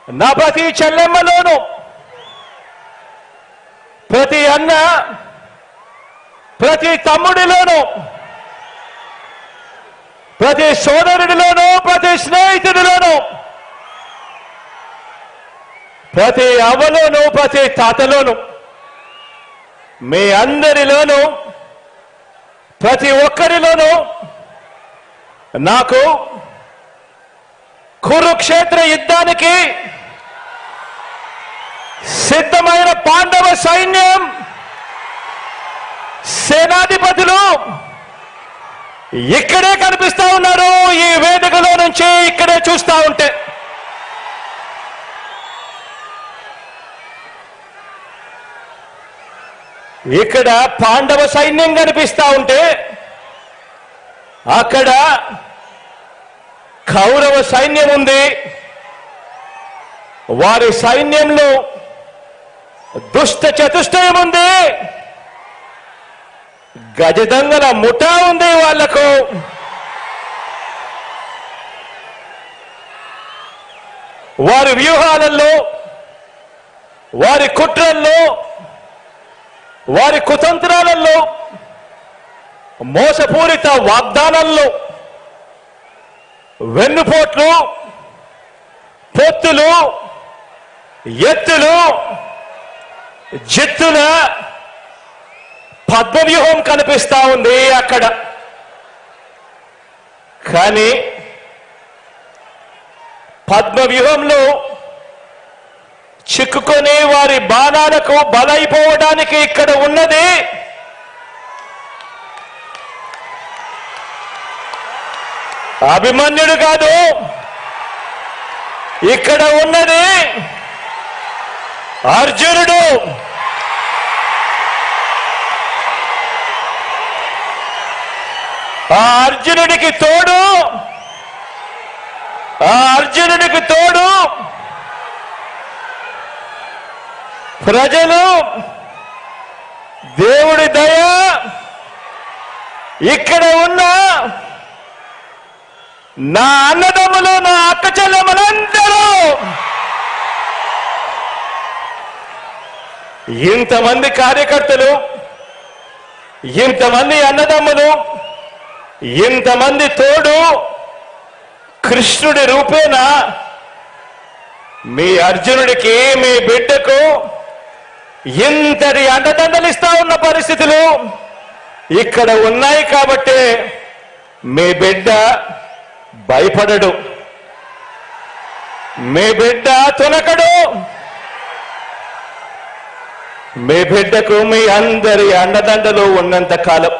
నా ప్రతి చెల్లెమ్మలోను, ప్రతి అన్న, ప్రతి తమ్ముడిలోను, ప్రతి సోదరుడిలోను, ప్రతి స్నేహితుడిలోను, ప్రతి అవ్వలోను, ప్రతి తాతలోను, మీ అందరిలోను, ప్రతి ఒక్కరిలోనూ నాకు కురుక్షేత్ర యుద్ధానికి సిద్ధమైన పాండవ సైన్యం సేనాధిపతులు ఇక్కడే కనిపిస్తా ఉన్నారు. ఈ వేదికలో నుంచి ఇక్కడే చూస్తా ఉంటే ఇక్కడ పాండవ సైన్యం కనిపిస్తా ఉంటే అక్కడ కౌరవ సైన్యం ఉంది. వారి సైన్యంలో దుష్ట చతుష్టయం ఉంది, గజదంగల ముఠా ఉంది. వాళ్లకు వారి వ్యూహాలలో, వారి కుట్రల్లో, వారి కుతంత్రాలలో, మోసపూరిత వాగ్దానాల్లో, వెన్నుపోట్లు, పొత్తులు, ఎత్తులు, జిత్తుల పద్మవ్యూహం కనిపిస్తా ఉంది అక్కడ. కానీ పద్మవ్యూహంలో చిక్కుకొని వారి బాణాలకు బలైపోవడానికి ఇక్కడ ఉన్నది అభిమన్యుడు కాదు, ఇక్కడ ఉన్నది అర్జునుడు. ఆ అర్జునుడికి తోడు ప్రజలు, దేవుడి దయ, ఇక్కడ ఉన్న నా అన్నదమ్ములు, నా అక్క చెల్లెమ్మలందరూ, ఇంతమంది కార్యకర్తలు, ఇంతమంది అన్నదమ్ములు, ఇంతమంది తోడు కృష్ణుడి రూపేణ మీ అర్జునుడికి, మీ బిడ్డకు ఇంతటి అండదండలిస్తా ఉన్న పరిస్థితులు ఇక్కడ ఉన్నాయి. కాబట్టి మీ బిడ్డ భయపడడు, మీ బిడ్డ తునకడు. మీ బిడ్డకు మీ అందరి అండదండలు ఉన్నంత కాలం